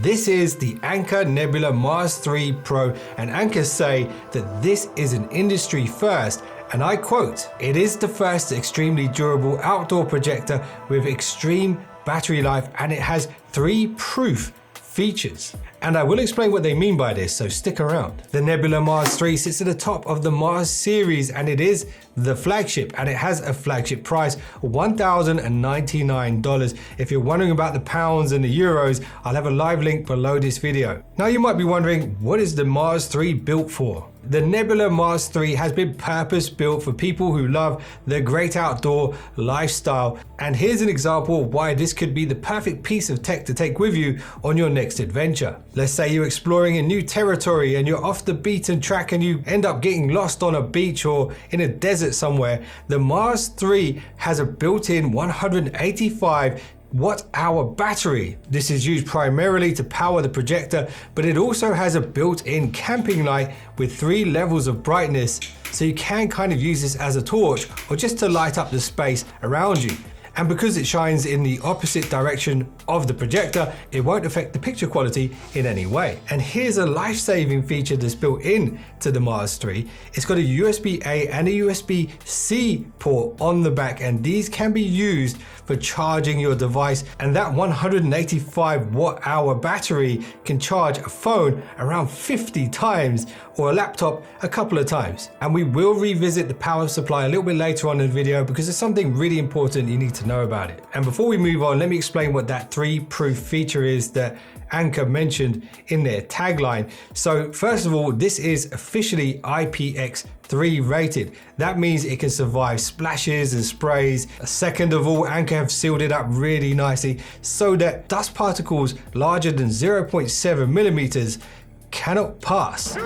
This is the Anker Nebula Mars 3 Pro, and Anker say that this is an industry first, and I quote, "It is the first extremely durable outdoor projector with extreme battery life, and it has 3 proof features." And I will explain what they mean by this, so stick around. The Nebula Mars 3 sits at the top of the Mars series, and it is the flagship, and it has a flagship price of $1,099. If you're wondering about the pounds and the euros, I'll have a live link below this video. Now you might be wondering, what is the Mars 3 built for? The Nebula Mars 3 has been purpose built for people who love the great outdoor lifestyle. And here's an example of why this could be the perfect piece of tech to take with you on your next adventure. Let's say you're exploring a new territory and you're off the beaten track and you end up getting lost on a beach or in a desert somewhere. The Mars 3 has a built-in 185 watt-hour battery. This is used primarily to power the projector, but it also has a built-in camping light with 3 levels of brightness, so you can kind of use this as a torch or just to light up the space around you. And because it shines in the opposite direction of the projector, it won't affect the picture quality in any way. And here's a life-saving feature that's built in to the Mars 3. It's got a USB-A and a USB-C port on the back, and these can be used for charging your device. And that 185 watt-hour battery can charge a phone around 50 times or a laptop a couple of times. And we will revisit the power supply a little bit later on in the video because there's something really important you need to know about it. And before we move on, let me explain what that 3 proof feature is that Anker mentioned in their tagline. So first of all, this is officially IPX3 rated. That means it can survive splashes and sprays. Second of all, Anker have sealed it up really nicely so that dust particles larger than 0.7 millimeters cannot pass.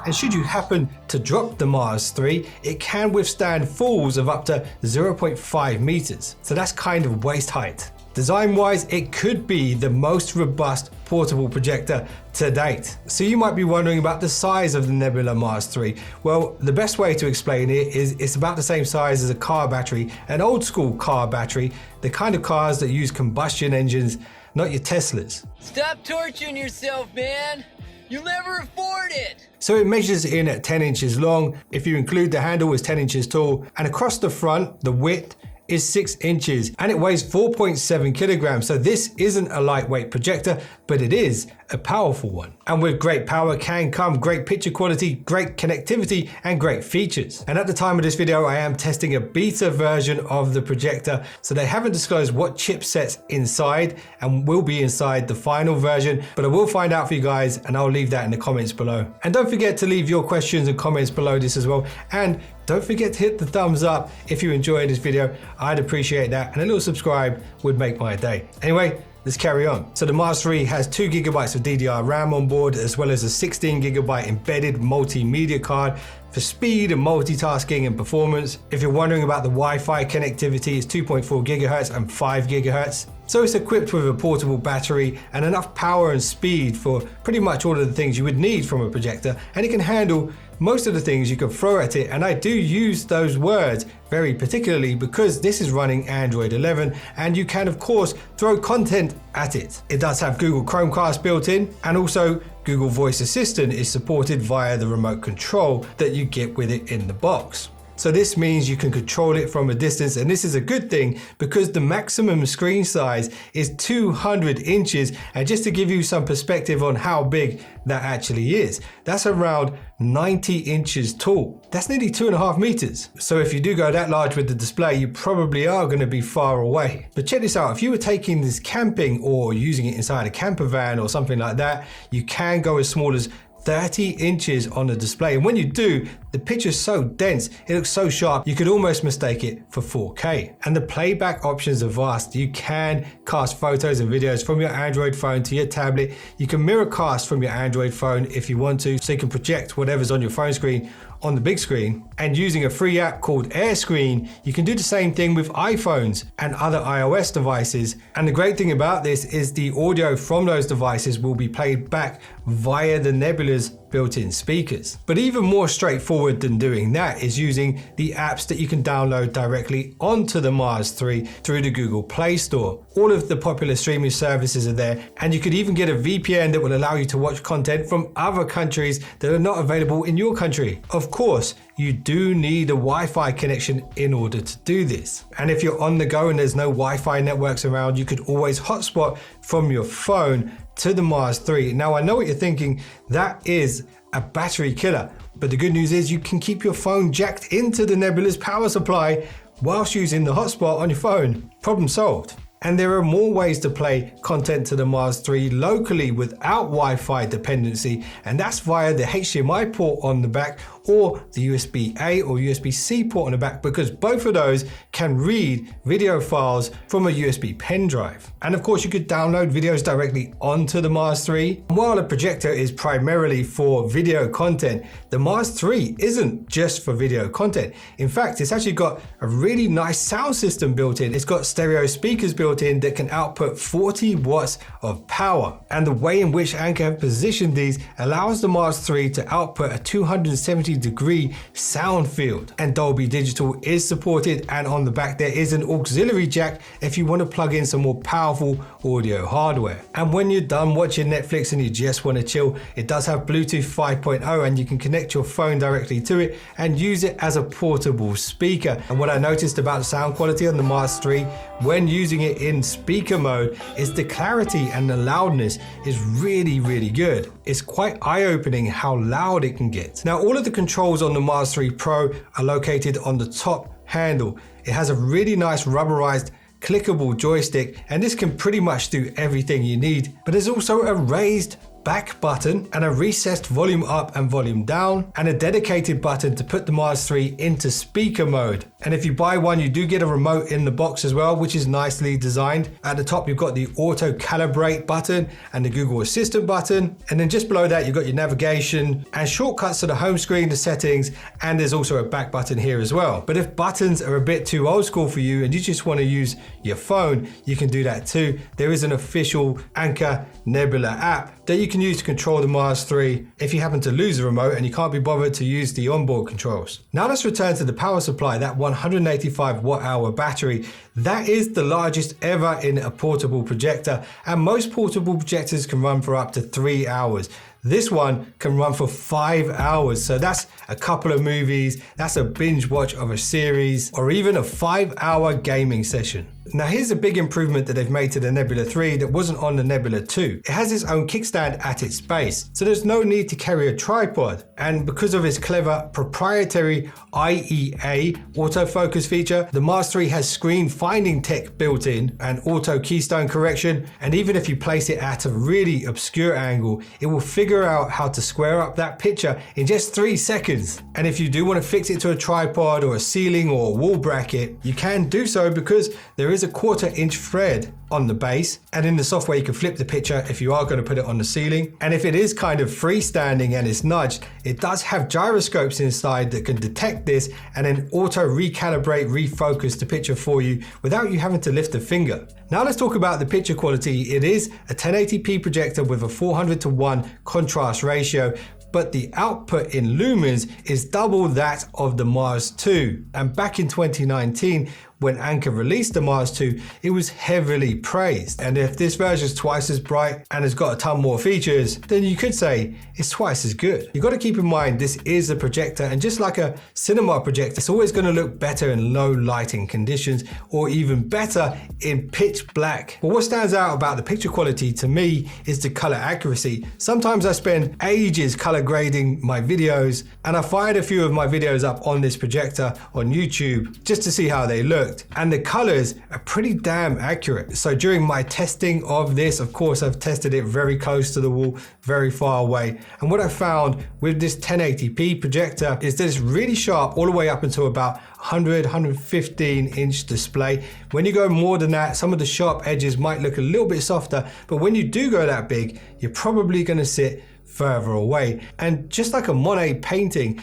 And should you happen to drop the Mars 3, it can withstand falls of up to 0.5 meters. So that's kind of waist height. Design-wise, it could be the most robust portable projector to date. So you might be wondering about the size of the Nebula Mars 3. Well, the best way to explain it is it's about the same size as a car battery, an old school car battery, the kind of cars that use combustion engines, not your Teslas. Stop torturing yourself, man. You'll never afford it. So it measures in at 10 inches long. If you include the handle, it's 10 inches tall. And across the front, the width is 6 inches and it weighs 4.7 kilograms. So this isn't a lightweight projector, but it is a powerful one. And with great power can come great picture quality, great connectivity, and great features. And at the time of this video, I am testing a beta version of the projector. So they haven't disclosed what chipset's inside and will be inside the final version, but I will find out for you guys and I'll leave that in the comments below. And don't forget to leave your questions and comments below this as well. And don't forget to hit the thumbs up if you enjoyed this video. I'd appreciate that, and a little subscribe would make my day. Anyway, let's carry on. So the Mars 3 has 2 gigabytes of DDR RAM on board, as well as a 16 gigabyte embedded multimedia card for speed and multitasking and performance. If you're wondering about the Wi-Fi connectivity, it's 2.4 gigahertz and 5 gigahertz. So it's equipped with a portable battery and enough power and speed for pretty much all of the things you would need from a projector, and it can handle most of the things you can throw at it. And I do use those words very particularly because this is running Android 11 and you can of course throw content at it. It does have Google Chromecast built in, and also Google Voice Assistant is supported via the remote control that you get with it in the box. So this means you can control it from a distance, and this is a good thing because the maximum screen size is 200 inches. And just to give you some perspective on how big that actually is, that's around 90 inches tall. That's nearly 2.5 meters. So if you do go that large with the display, you probably are going to be far away. But check this out, if you were taking this camping or using it inside a camper van or something like that, you can go as small as 30 inches on the display. And when you do, the picture's so dense, it looks so sharp, you could almost mistake it for 4K. And the playback options are vast. You can cast photos and videos from your Android phone to your tablet. You can mirror cast from your Android phone if you want to, so you can project whatever's on your phone screen on the big screen. And using a free app called AirScreen, you can do the same thing with iPhones and other iOS devices. And the great thing about this is the audio from those devices will be played back via the Nebula's built-in speakers. But even more straightforward than doing that is using the apps that you can download directly onto the Mars 3 through the Google Play Store. All of the popular streaming services are there, and you could even get a VPN that will allow you to watch content from other countries that are not available in your country. Of course, you do need a Wi-Fi connection in order to do this. And if you're on the go and there's no Wi-Fi networks around, you could always hotspot from your phone to the Mars 3. Now, I know what you're thinking, that is a battery killer. But the good news is you can keep your phone jacked into the Nebula's power supply whilst using the hotspot on your phone. Problem solved. And there are more ways to play content to the Mars 3 locally without Wi-Fi dependency, and that's via the HDMI port on the back or the USB-A or USB-C port on the back, because both of those can read video files from a USB pen drive. And of course, you could download videos directly onto the Mars 3. While a projector is primarily for video content, the Mars 3 isn't just for video content. In fact, it's actually got a really nice sound system built in. It's got stereo speakers built in that can output 40 watts of power. And the way in which Anker have positioned these allows the Mars 3 to output a 270-degree sound field. And Dolby Digital is supported, and on the back there is an auxiliary jack if you want to plug in some more powerful audio hardware. And when you're done watching Netflix and you just want to chill, it does have Bluetooth 5.0, and you can connect your phone directly to it and use it as a portable speaker. And what I noticed about the sound quality on the Mars 3 when using it in speaker mode is the clarity and the loudness is really, really good. It's quite eye-opening how loud it can get. Now, all of the controls on the Mars 3 Pro are located on the top handle. It has a really nice rubberized clickable joystick, and this can pretty much do everything you need. But there's also a raised back button and a recessed volume up and volume down, and a dedicated button to put the Mars 3 into speaker mode. And if you buy one, you do get a remote in the box as well, which is nicely designed. At the top, you've got the auto calibrate button and the Google Assistant button. And then just below that, you've got your navigation and shortcuts to the home screen, the settings, and there's also a back button here as well. But if buttons are a bit too old school for you and you just want to use your phone, you can do that too. There is an official Anker Nebula app that you can use to control the Mars 3 if you happen to lose the remote and you can't be bothered to use the onboard controls. Now let's return to the power supply, that 185 watt-hour battery. That is the largest ever in a portable projector, and most portable projectors can run for up to 3 hours. This one can run for 5 hours, so that's a couple of movies, that's a binge watch of a series, or even a 5-hour gaming session. Now here's a big improvement that they've made to the Nebula 3 that wasn't on the Nebula 2. It has its own kickstand at its base, so there's no need to carry a tripod. And because of its clever proprietary IEA autofocus feature, the Mars 3 has screen finding tech built in and auto keystone correction. And even if you place it at a really obscure angle, it will figure out how to square up that picture in just 3 seconds. And if you do want to fix it to a tripod or a ceiling or a wall bracket, you can do so because there is a 1/4 inch thread on the base, and in the software you can flip the picture if you are going to put it on the ceiling. And if it is kind of freestanding and it's nudged, it does have gyroscopes inside that can detect this and then auto recalibrate, refocus the picture for you without you having to lift a finger. Now let's talk about the picture quality. It is a 1080p projector with a 400:1 contrast ratio, but the output in lumens is double that of the Mars 2. And back in 2019, when Anker released the Mars 2, it was heavily praised. And if this version is twice as bright and has got a ton more features, then you could say it's twice as good. You've got to keep in mind this is a projector, and just like a cinema projector, it's always going to look better in low lighting conditions, or even better in pitch black. But what stands out about the picture quality to me is the color accuracy. Sometimes I spend ages color grading my videos, and I fired a few of my videos up on this projector on YouTube just to see how they look. And the colors are pretty damn accurate. So during my testing of this, of course, I've tested it very close to the wall, very far away. And what I found with this 1080p projector is that it's really sharp all the way up until about 115 inch display. When you go more than that, some of the sharp edges might look a little bit softer, but when you do go that big, you're probably going to sit further away. And just like a Monet painting,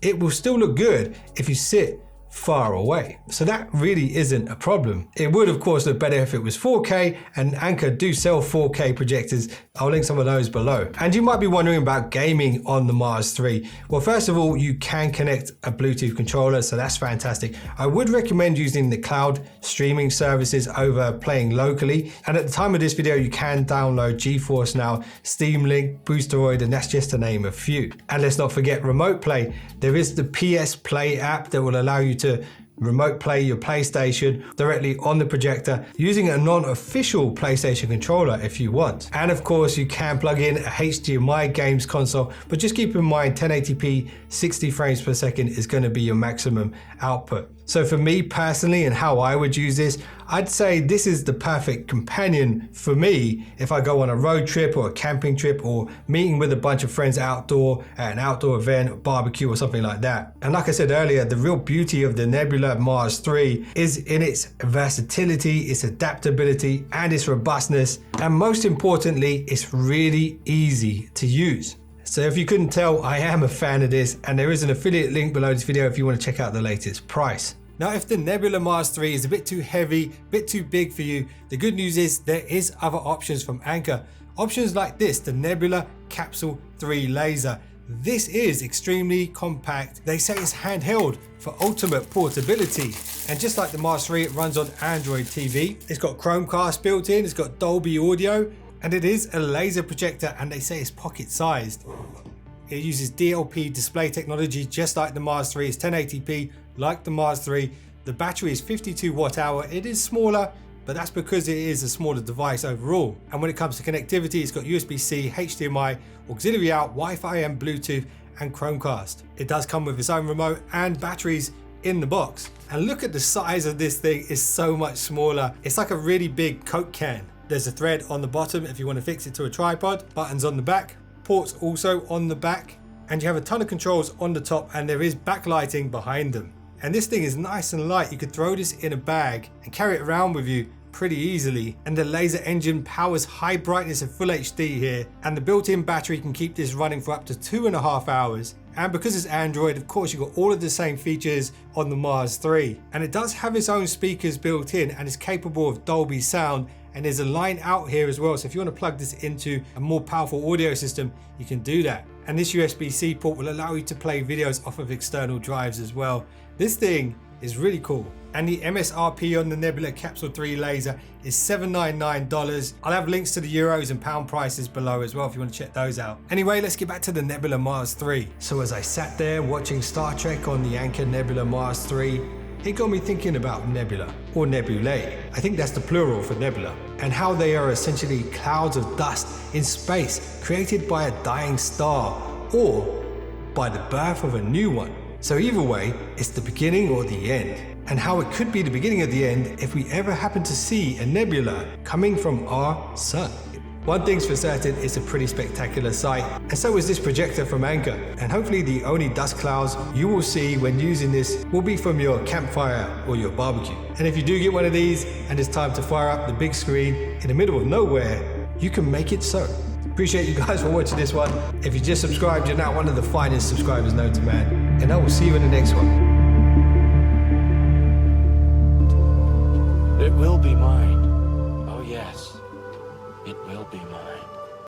it will still look good if you sit far away. So that really isn't a problem. It would of course look better if it was 4K, and Anker do sell 4K projectors. I'll link some of those below. And you might be wondering about gaming on the Mars 3. Well, first of all, you can connect a Bluetooth controller, so that's fantastic. I would recommend using the cloud streaming services over playing locally. And at the time of this video, you can download GeForce Now, Steam Link, Boosteroid, and that's just to name a few. And let's not forget remote play. There is the PS Play app that will allow you to remote play your PlayStation directly on the projector using a non-official PlayStation controller if you want. And of course you can plug in a HDMI games console, but just keep in mind 1080p 60 frames per second is going to be your maximum output. So for me personally and how I would use this, I'd say this is the perfect companion for me if I go on a road trip or a camping trip or meeting with a bunch of friends outdoor at an outdoor event, barbecue or something like that. And like I said earlier, the real beauty of the Nebula Mars 3 is in its versatility, its adaptability and its robustness. And most importantly, it's really easy to use. So if you couldn't tell, I am a fan of this, and there is an affiliate link below this video if you want to check out the latest price. Now, if the Nebula Mars 3 is a bit too heavy, a bit too big for you, the good news is there is other options from Anker. Options like this, the Nebula Capsule 3 laser. This is extremely compact. They say it's handheld for ultimate portability. And just like the Mars 3, it runs on Android TV. It's got Chromecast built in, it's got Dolby audio, and it is a laser projector, and they say it's pocket sized. It uses DLP display technology just like the Mars 3. It's 1080p like the Mars 3. The battery is 52 watt hour. It is smaller, but that's because it is a smaller device overall. And when it comes to connectivity, it's got USB-C, HDMI, auxiliary out, Wi-Fi and Bluetooth, and Chromecast. It does come with its own remote and batteries in the box. And look at the size of this thing, it's so much smaller. It's like a really big Coke can. There's a thread on the bottom if you want to fix it to a tripod, buttons on the back, ports also on the back, and you have a ton of controls on the top, and there is backlighting behind them. And this thing is nice and light. You could throw this in a bag and carry it around with you pretty easily. And the laser engine powers high brightness and full HD here, and the built-in battery can keep this running for up to 2.5 hours. And because it's Android, of course, you've got all of the same features on the Mars 3. And it does have its own speakers built in and is capable of Dolby sound. And there's a line out here as well. So if you want to plug this into a more powerful audio system, you can do that. And this USB-C port will allow you to play videos off of external drives as well. This thing is really cool. And the MSRP on the Nebula Capsule 3 laser is $799. I'll have links to the euros and pound prices below as well if you want to check those out. Anyway, let's get back to the Nebula Mars 3. So as I sat there watching Star Trek on the Anker Nebula Mars 3, it got me thinking about nebula, or nebulae. I think that's the plural for nebula, and how they are essentially clouds of dust in space created by a dying star or by the birth of a new one. So either way, it's the beginning or the end, and how it could be the beginning of the end if we ever happen to see a nebula coming from our sun. One thing's for certain, it's a pretty spectacular sight, and so is this projector from Anker. And hopefully the only dust clouds you will see when using this will be from your campfire or your barbecue. And if you do get one of these and it's time to fire up the big screen in the middle of nowhere, you can make it so. Appreciate you guys for watching this one. If you just subscribed, you're now one of the finest subscribers known to man. And I will see you in the next one. It will be mine. Oh yes, it will be mine.